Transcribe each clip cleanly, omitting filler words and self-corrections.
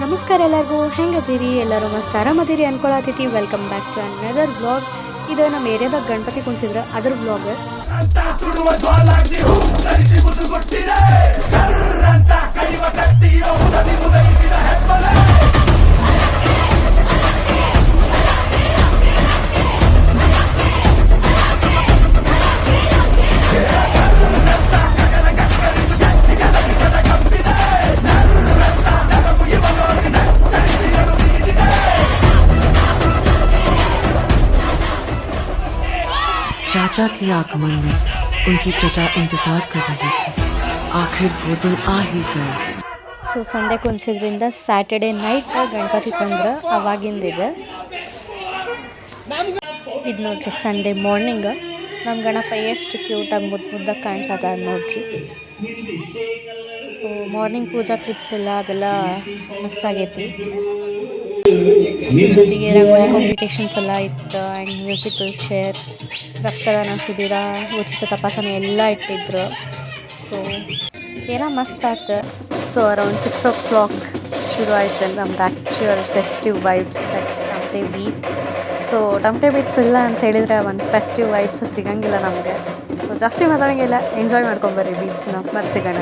ನಮಸ್ಕಾರ ಎಲ್ಲರಿಗೂ, ಹೆಂಗದಿರಿ? ಎಲ್ಲರೂ ಮಸ್ತ್ ಆರಾಮದಿರಿ ಅನ್ಕೊಳತೈತಿ. Welcome back to another vlog. ಇದು ನಮ್ಮ ಏರಿಯಾದಾಗ ಗಣಪತಿ ಕುಣಿಸಿದ್ರ ಅದ್ರ ವ್ಲಾಗ್. राजा के आगमन में उनकी प्रजा इंतजार कर रही थी। आखिर वो दिन आ ही गया। ಸೊ ಸಂಡೇ ಕುಣಿಸಿದ್ರಿಂದ ಸ್ಯಾಟರ್ಡೆ ನೈಟ್ ಗಣಪತಿ ತಂದ್ರೆ ಅವಾಗಿಂದಿದೆ. ಇದು ನೋಡ್ರಿ ಸಂಡೇ ಮಾರ್ನಿಂಗ್ ನಮ್ಮ ಗಣಪ ಎಷ್ಟು ಕ್ಯೂಟಾಗಿ ಮುದ್ದಾಗಿ ಕಾಣಿಸದ ನೋಡ್ರಿ. ಸೊ ಮಾರ್ನಿಂಗ್ ಪೂಜಾ ಕ್ಲಿಪ್ಸ್ ಎಲ್ಲ ಅದೆಲ್ಲ ಮಿಸ್ ಆಗೈತಿ. ಸೊ ಜೊತೆಗೆ ರಂಗೋಲಿ ಕಾಂಪಿಟೇಷನ್ಸ್ ಎಲ್ಲ ಇತ್ತು ಆ್ಯಂಡ್ ಮ್ಯೂಸಿಕಲ್ ಚೇರ್, ರಕ್ತದಾನ ಶಿಬಿರ, ಉಚಿತ ತಪಾಸಣೆ ಎಲ್ಲ ಇಟ್ಟಿದ್ರು. ಸೊ ಎಲ್ಲ ಮಸ್ತ್ ಆಯ್ತು. ಸೊ ಅರೌಂಡ್ 6 o'clock ಶುರು ಆಯ್ತು ನಮ್ದು actual festive vibes, that's tamate beats. So tamate beats ಇಲ್ಲ ಅಂತ ಹೇಳಿದರೆ ಒಂದು ಫೆಸ್ಟಿವ್ ವೈಬ್ಸ್ ಸಿಗಂಗಿಲ್ಲ ನಮಗೆ. ಸೊ ಜಾಸ್ತಿ ಮಾತಾಡೋಂಗಿಲ್ಲ, ಎಂಜಾಯ್ ಮಾಡ್ಕೊಂಬರ್ರಿ ಬೀಚ್ನ. ಮತ್ತೆ ಸಿಗೋಣ.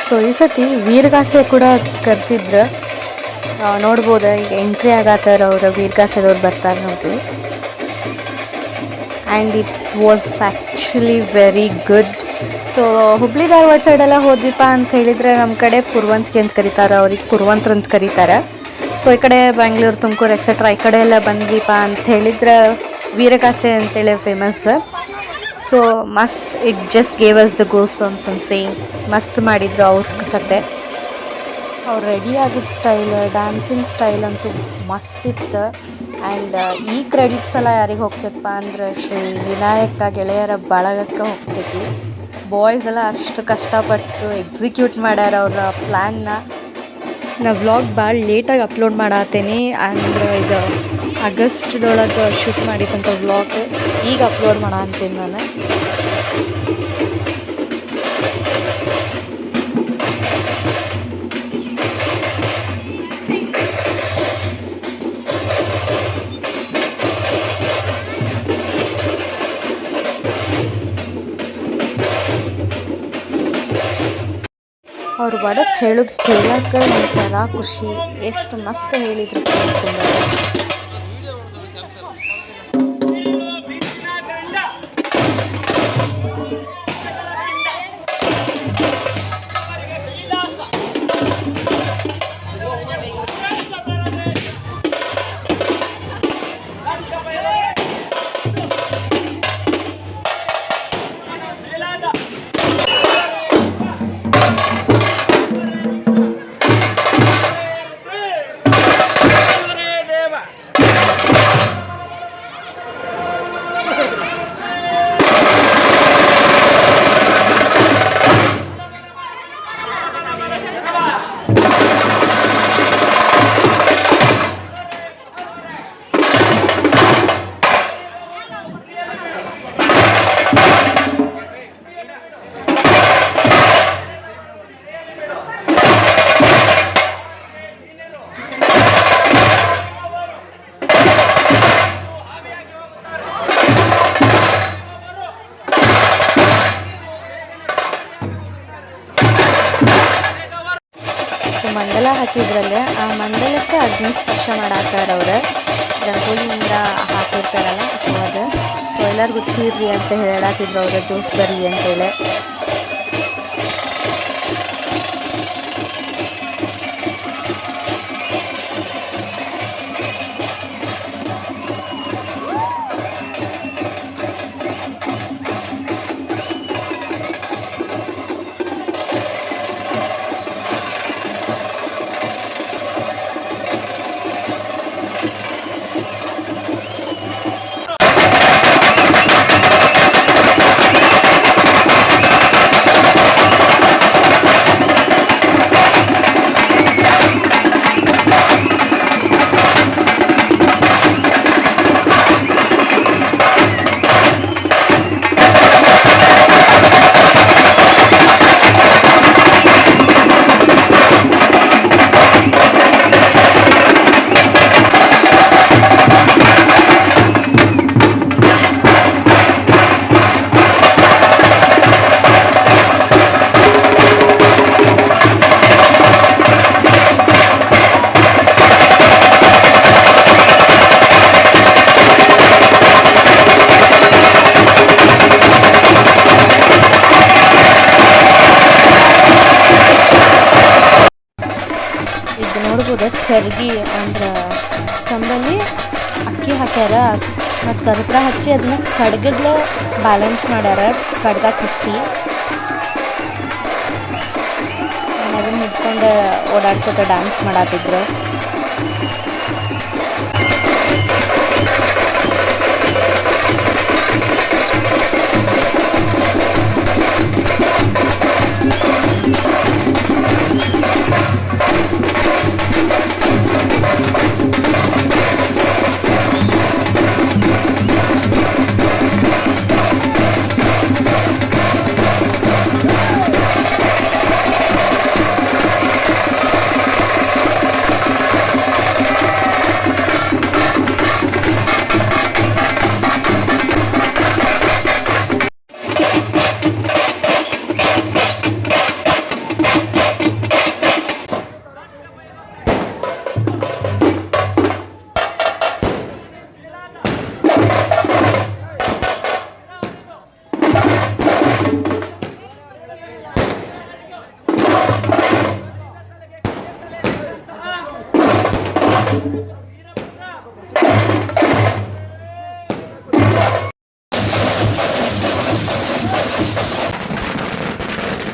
ಸೊ ಈ ಸತಿ ವೀರಗಾಸೆ ಕೂಡ ಕರೆಸಿದ್ರು. ನೋಡ್ಬೋದು, ಈಗ ಎಂಟ್ರಿ ಆಗತ್ತಾರ ಅವ್ರು, ವೀರಗಾಸೆದವ್ರು ಬರ್ತಾರೆ ನೋಡ್ರಿ. And it was actually very good. So Hubli Dharwad ಸೈಡೆಲ್ಲ ಹೋದ್ವಿಪ್ಪ ಅಂತ ಹೇಳಿದರೆ ನಮ್ಮ ಕಡೆ ಪುರ್ವಂತಿಗೆ ಅಂತ ಕರೀತಾರೆ, ಅವ್ರಿಗೆ ಪುರ್ವಂತ್ರ ಅಂತ ಕರೀತಾರೆ. ಸೊ ಈ ಕಡೆ ಬೆಂಗಳೂರು, ತುಮಕೂರು ಎಕ್ಸೆಟ್ರಾ ಈ ಕಡೆ ಎಲ್ಲ ಬಂದ್ವಿಪ್ಪ ಅಂತ ಹೇಳಿದ್ರೆ ವೀರಗಾಸೆ ಅಂತೇಳಿ ಫೇಮಸ್. ಸೊ ಮಸ್ತ್, it just gave us the goes bumps ಅಂತ ಸೇಮ್. ಮಸ್ತ್ ಮಾಡಿದ್ರು ಅವ್ರ ಸತೆ. ಅವ್ರು ರೆಡಿ ಆಗಿದ್ದ ಸ್ಟೈಲ್, ಡ್ಯಾನ್ಸಿಂಗ್ ಸ್ಟೈಲ್ ಅಂತೂ ಮಸ್ತ್ ಇತ್ತು. ಆ್ಯಂಡ್ ಈ ಕ್ರೆಡಿಟ್ಸ್ ಎಲ್ಲ ಯಾರಿಗೆ ಹೋಗ್ತೈತಪ್ಪ ಅಂದ್ರೆ ಶ್ರೀ ವಿನಾಯಕ ಗೆಳೆಯರ ಬಳಗಕ್ಕೆ ಹೋಗ್ತೈತಿ. ಬಾಯ್ಸ್ ಎಲ್ಲ ಅಷ್ಟು ಕಷ್ಟಪಟ್ಟು ಎಕ್ಸಿಕ್ಯೂಟ್ ಮಾಡ್ಯಾರ ಅವ್ರ ಪ್ಲ್ಯಾನ್ನ. ನಾ ವ್ಲಾಗ್ ಭಾಳ ಲೇಟಾಗಿ ಅಪ್ಲೋಡ್ ಮಾಡತ್ತೇನೆ. ಅಂದ್ರೆ ಇದು ಆಗಸ್ಟ್ದೊಳಗೆ ಶೂಟ್ ಮಾಡಿದಂಥ ವ್ಲಾಗ್ ಈಗ ಅಪ್ಲೋಡ್ ಮಾಡತ್ತೀನಿ ನಾನು. ಅವ್ರು ಒಡಪ್ ಹೇಳೋದು ಕೇಳಕ್ಕೆ ಒಂಥರ ಖುಷಿ. ಎಷ್ಟು ಮಸ್ತ್ ಹೇಳಿದ್ರು ಕೇಳಿಸ್ಕೊಂಡ್ರೆ. ಮಂಡಲ ಹಾಕಿದ್ರಲ್ಲೇ ಆ ಮಂಡಲಕ್ಕೆ ಅಗ್ನಿ ಸ್ಪರ್ಶ ಮಾಡಾಕ್ತಾರ ಅವ್ರು, ರಂಗೋಲಿಯಿಂದ ಹಾಕಿರ್ತಾರಲ್ಲ. ಸೊ ಅದು ಸೊ ಎಲ್ಲರಿಗೂ ಚೀರ್ರಿ ಅಂತ ಹೇಳಾತಿದ್ರು ಅವ್ರ, ಜ್ಯೂಸ್ ಬರ್ರಿ ಅಂತೇಳಿ. ಹೌದು, ಚರ್ಗಿ ಅಂದ್ರೆ ಚಂಬಲ್ಲಿ ಅಕ್ಕಿ ಹಾಕ್ಯಾರ ಮತ್ತು ಕರ್ಪೂರ ಹಚ್ಚಿ ಅದನ್ನ ಕಡ್ಗಡ್ಲೆ ಬ್ಯಾಲೆನ್ಸ್ ಮಾಡ್ಯಾರ, ಕಡ್ಗ ಚಚ್ಚಿ ಅದನ್ನ ಹಿಡ್ಕೊಂಡು ಓಡಾಡ್ಕೊತ ಡ್ಯಾನ್ಸ್ ಮಾಡತ್ತಿದ್ರು.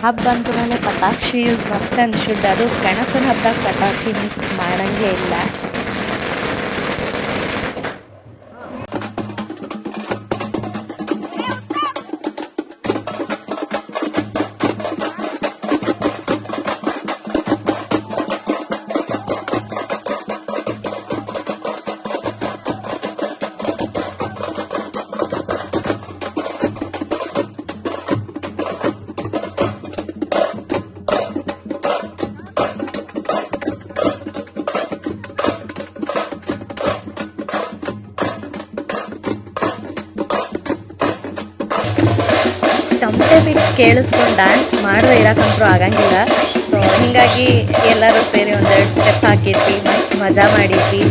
ಹಬ್ಬ ಅಂದ ಮೇಲೆ ಪಟಾಕ್ಷಿ ಈಸ್ ಮಸ್ಟ್ ಆ್ಯಂಡ್ ಶುಡ್. ಅದು ಗಣಪನ ಹಬ್ಬದಾಗ ಪಟಾಕಿ ಮಿಕ್ಸ್ ಮಾಡೋಂಗೇ ಇಲ್ಲ. ತಮಟೆ ಬಿಟ್ಸ್ ಕೇಳಿಸ್ಕೊಂಡು ಡ್ಯಾನ್ಸ್ ಮಾಡದೆ ಇರೋಕ್ಕಂತೂ ಆಗಂಗಿಲ್ಲ. ಸೊ ಹೀಗಾಗಿ ಎಲ್ಲರೂ ಸೇರಿ ಒಂದೆರಡು ಸ್ಟೆಪ್ ಹಾಕಿದ್ವಿ, ಮಸ್ತ್ ಮಜಾ ಮಾಡಿದ್ವಿ.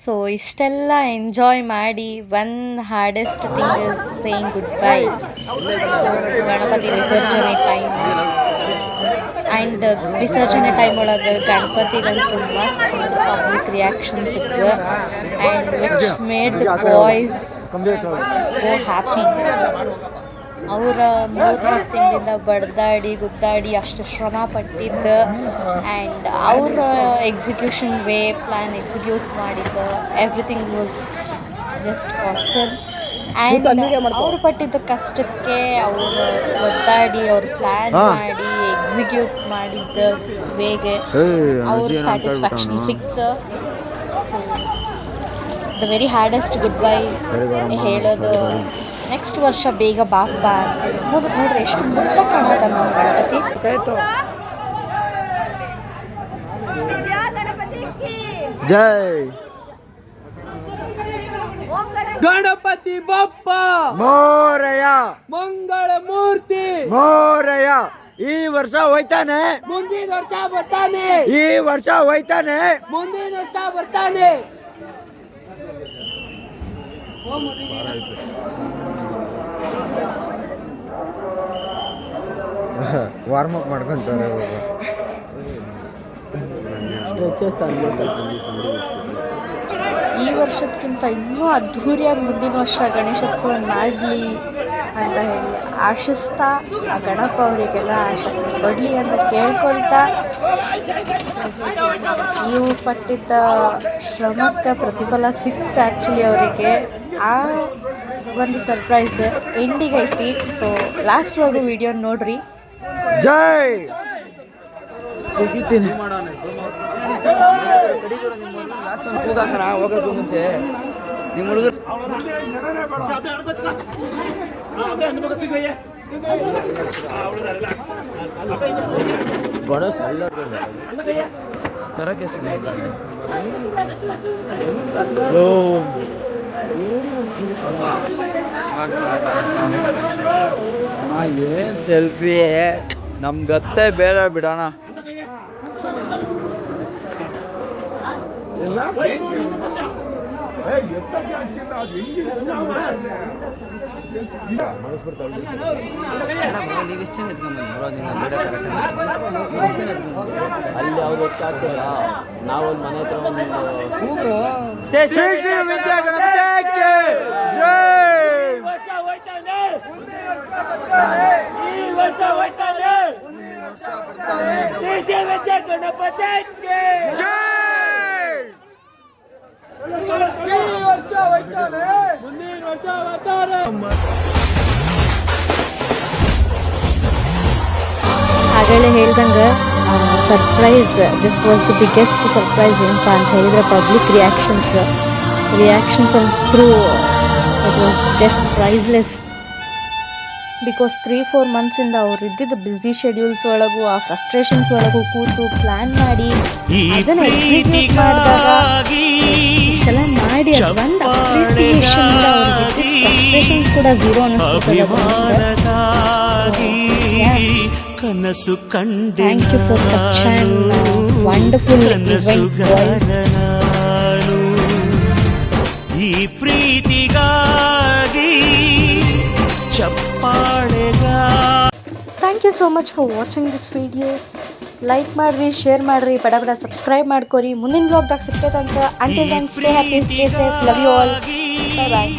ಸೊ ಇಷ್ಟೆಲ್ಲ ಎಂಜಾಯ್ ಮಾಡಿ one hardest thing is saying good bye. Ganapati ವಿಸರ್ಜನೆ ಟೈಮ್ ಆ್ಯಂಡ್ ವಿಸರ್ಜನೆ ಟೈಮ್ ಒಳಗೆ ಗಣಪತಿಗಂತೂ ಮಸ್ತ್ ಪಬ್ಲಿಕ್ ರಿಯಾಕ್ಷನ್ಸ್ ಇತ್ತು and which made the boys go happy. ಅವರ 3-4 ತಿಂಗಳಿಂದ ಬಡ್ದಾಡಿ ಗುದ್ದಾಡಿ ಅಷ್ಟು ಶ್ರಮ ಪಟ್ಟಿದ್ದು ಆ್ಯಂಡ್ ಅವರ ಎಕ್ಸಿಕ್ಯೂಷನ್ ಪ್ಲ್ಯಾನ್ ಎಕ್ಸಿಕ್ಯೂಟ್ ಮಾಡಿದ್ದು everything was just awesome. And ಅವರು ಪಟ್ಟಿದ್ದ ಕಷ್ಟಕ್ಕೆ ಅವರು ಒದ್ದಾಡಿ ಅವ್ರು ಪ್ಲ್ಯಾನ್ ಮಾಡಿ ಎಕ್ಸಿಕ್ಯೂಟ್ ಮಾಡಿದ್ದ ವೇಗೆ ಅವ್ರ ಸ್ಯಾಟಿಸ್ಫ್ಯಾಕ್ಷನ್ ಸಿಕ್ತು. So the very hardest good bye ಹೇಳೋದು ನೆಕ್ಸ್ಟ್ ವರ್ಷ ಬೇಗ ಬಾ ನೋಡ್ರಿ ಎಷ್ಟು ಮುದ್ದ ಕಾಣುತ್ತ ನಮ್ಮ ಗಣಪತಿ. ಜೈ ಗಣಪತಿ ಬಪ್ಪ ಮೋರಯ, ಮಂಗಳ ಮೂರ್ತಿ ಮೋರಯ. ಈ ವರ್ಷ ಹೋಯ್ತಾನೆ, ಮುಂದಿನ ವರ್ಷ ಬರ್ತಾನೆ. ಈ ವರ್ಷ ಹೋಯ್ತಾನೆ, ಮುಂದಿನ ವರ್ಷ ಬರ್ತಾನೆ. ವಾರ್ಮ್ ಅಪ್ ಮಾಡ್ಕೊಂತಾರೆ. ಈ ವರ್ಷಕ್ಕಿಂತ ಇನ್ನೂ ಅದ್ಧೂರಿಯಾಗಿ ಮುಂದಿನ ವರ್ಷ ಗಣೇಶೋತ್ಸವ ಮಾಡಲಿ ಅಂತ ಹೇಳಿ ಆಶಿಸ್ತಾ, ಆ ಗಣಪ ಅವರಿಗೆಲ್ಲ ಶಕ್ತಿ ಕೊಡಲಿ ಅಂತ ಕೇಳ್ಕೊಳ್ತಾ ಇವು ಪಟ್ಟಿದ್ದ ಶ್ರಮಕ್ಕೆ ಪ್ರತಿಫಲ ಸಿಕ್ತು ಆ್ಯಕ್ಚುಲಿ ಅವರಿಗೆ. ಆ ಒಂದು ಸರ್ಪ್ರೈಸ್ ಎಂಡಿಗೆ ಐತಿ. ಸೊ ಲಾಸ್ಟ್ವರೆಗೂ ವಿಡಿಯೋ ನೋಡ್ರಿ. ಜೈ ಹೋಗೋದು ಮುಂಚೆ ನಿಮ್ಮ ಹುಡುಗರು ಏನ್ ಸೆಲ್ಫಿ ನಮ್ಗತ್ತೆ ಬೇರೆ ಬಿಡೋಣ. ಅಲ್ಲಿ ಅವ್ರು ಆಗ್ತಿಲ್ಲ. ನಾವೊಂದು ಮನೆ ಹತ್ರ ಒಂದು ಶ್ರೀ ಶ್ರೀ ವಿದ್ಯಾ ಗಣಪತಿಗೆ ಆಗಲೇ ಹೇಳ್ದಂಗೆ surprise, this was the biggest surprise. ಏನಪ್ಪ ಅಂತ ಹೇಳಿದರೆ ಪಬ್ಲಿಕ್ ರಿಯಾಕ್ಷನ್ಸ್ ಅಂತೂ it was just priceless. Because 3-4 ಮಂತ್ಸಿಂದ ಅವ್ರು ಇದ್ದಿದ್ದು ಬ್ಯುಸಿ ಶೆಡ್ಯೂಲ್ಸ್ ಒಳಗೂ ಆ ಫ್ರಸ್ಟ್ರೇಷನ್ಸ್ ಒಳಗೂ ಕೂತು ಪ್ಲ್ಯಾನ್ ಮಾಡಿ ಅದನ್ನು ಎಕ್ಸಿಕ್ಯೂಟ್ ಮಾಡಿದಾಗ ಇಷ್ಟೆಲ್ಲ ಮಾಡಿ ಒಂದು ಅಪ್ರಿಸಿಯೇಷನ್ ಅವ್ರಿಗೆ ಫ್ರಸ್ಟ್ರೇಷನ್ಸ್ ಕೂಡ ಝೀರೋ ಅನ್ನಿಸ್ಬಿಟ್ಟು. ಕನಸು ಕಂಡೆ thank you for such an wonderful event boys. ಈ ಪ್ರೀತಿಗಾಗಿ ಚಪ್ಪಾಳೆಗಾ. Thank you so much for watching this video. Like ಮಾಡಿರಿ, ಶೇರ್ ಮಾಡಿರಿ, ಬಡ ಸಬ್ಸ್ಕ್ರೈಬ್ ಮಾಡ್ಕೊರಿ. ಮುಂದಿನ ವ್ಲಾಗ್ದಾಗ ಸಿಗ್ತದಂತ. Until then stay happy, stay safe, love you all, bye bye.